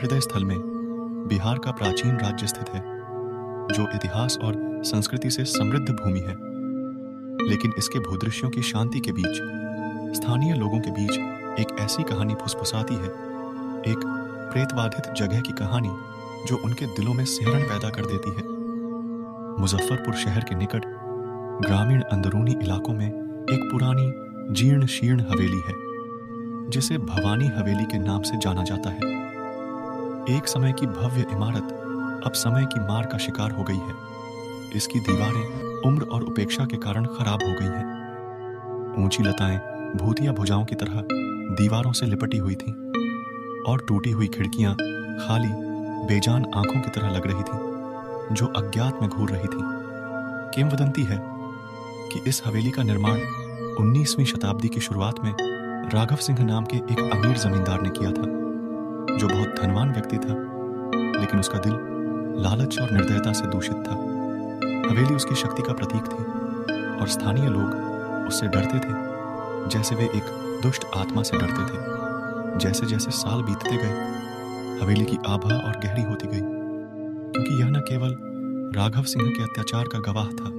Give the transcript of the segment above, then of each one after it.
हृदय स्थल में बिहार का प्राचीन राज्य स्थित है, जो इतिहास और संस्कृति से समृद्ध भूमि है। लेकिन इसके भूदृश्यों की शांति के बीच स्थानीय लोगों के बीच एक ऐसी कहानी फुसफुसाती है, एक प्रेतवाधित जगह की कहानी जो उनके दिलों में सिहरन पैदा कर देती है। मुजफ्फरपुर शहर के निकट ग्रामीण अंदरूनी इलाकों में एक पुरानी जीर्ण शीर्ण हवेली है, जिसे भवानी हवेली के नाम से जाना जाता है। एक समय की भव्य इमारत अब समय की मार का शिकार हो गई है। इसकी दीवारें उम्र और उपेक्षा के कारण खराब हो गई हैं। ऊंची लताएं भूतिया भुजाओं की तरह दीवारों से लिपटी हुई थीं और टूटी हुई खिड़कियां खाली बेजान आंखों की तरह लग रही थीं, जो अज्ञात में घूर रही थीं। किंवदंती है कि इस हवेली का निर्माण 19वीं शताब्दी की शुरुआत में राघव सिंह नाम के एक अमीर जमींदार ने किया था, जो बहुत धनवान व्यक्ति था, लेकिन उसका दिल लालच और निर्दयता से दूषित था। हवेली उसकी शक्ति का प्रतीक थी और स्थानीय लोग उससे डरते थे, जैसे वे एक दुष्ट आत्मा से डरते थे। जैसे जैसे साल बीतते गए, हवेली की आभा और गहरी होती गई, क्योंकि यह न केवल राघव सिंह के अत्याचार का गवाह था,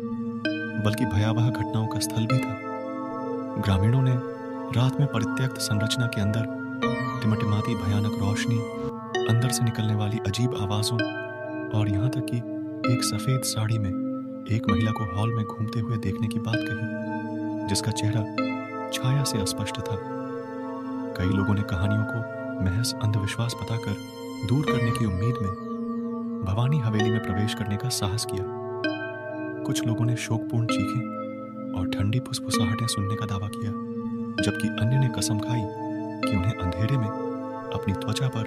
बल्कि भयावह घटनाओं का स्थल भी था। ग्रामीणों ने रात में परित्यक्त संरचना के अंदर टिमटिमाती भयानक रोशनी, अंदर से निकलने वाली अजीब आवाजों और यहाँ तक कि एक सफेद साड़ी में एक महिला को हॉल में घूमते हुए देखने की बात कही, जिसका चेहरा छाया से अस्पष्ट था। कई लोगों ने कहानियों को महज अंधविश्वास बताकर दूर करने की उम्मीद में भवानी हवेली में प्रवेश करने का साहस किया। कुछ लोगों ने शोकपूर्ण चीखें और ठंडी फुसफुसाहटें सुनने का दावा किया, जबकि अन्य ने कसम खाई कि उन्हें अंधेरे में अपनी त्वचा पर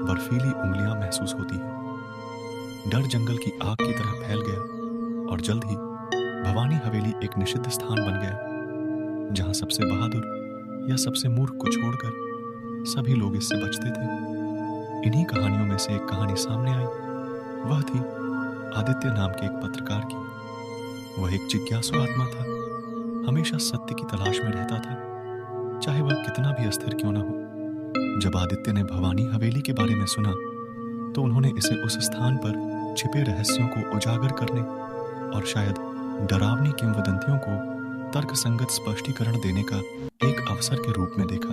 बर्फीली उंगलियां महसूस होती है। डर जंगल की आग की तरह फैल गया और जल्द ही भवानी हवेली एक निषिद्ध स्थान बन गया, जहां सबसे बहादुर या सबसे मूर्ख को छोड़कर सभी लोग इससे बचते थे। इन्हीं कहानियों में से एक कहानी सामने आई। वह थी आदित्य नाम के एक पत्रकार की। वह एक जिज्ञासु आत्मा था, हमेशा सत्य की तलाश में रहता था, चाहे वह कितना भी अस्थिर क्यों न हो। जब आदित्य ने भवानी हवेली के बारे में सुना, तो उन्होंने इसे उस स्थान पर छिपे रहस्यों को उजागर करने और शायद डरावनी किंवदंतियों को तर्कसंगत स्पष्टीकरण देने का एक अवसर के रूप में देखा।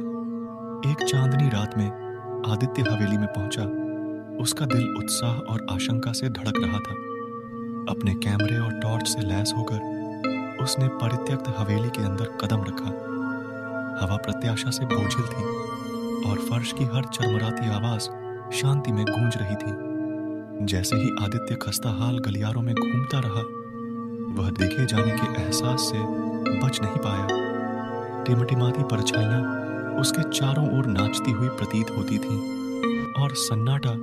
एक चांदनी रात में आदित्य हवेली में पहुंचा। उसका दिल उत्साह और आशंका से धड़क रहा था। अपने कैमरे और टॉर्च से लैस होकर उसने परित्यक्त हवेली के अंदर कदम रखा। हवा प्रत्याशा से बोझिल थी और फर्श की हर चरमराती आवाज शांति में गूंज रही थी। जैसे ही आदित्य खस्ता हाल गलियारों में घूमता रहा, वह देखे जाने के एहसास से बच नहीं पाया। टिमटिमाती परछाइयां उसके चारों ओर नाचती हुई प्रतीत होती थीं और सन्नाटा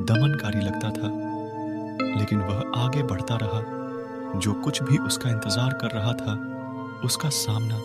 दमनकारी लगता था, लेकिन वह आगे बढ़ता रहा। जो कुछ भी उसका इंतजार कर रहा था, उसका सामना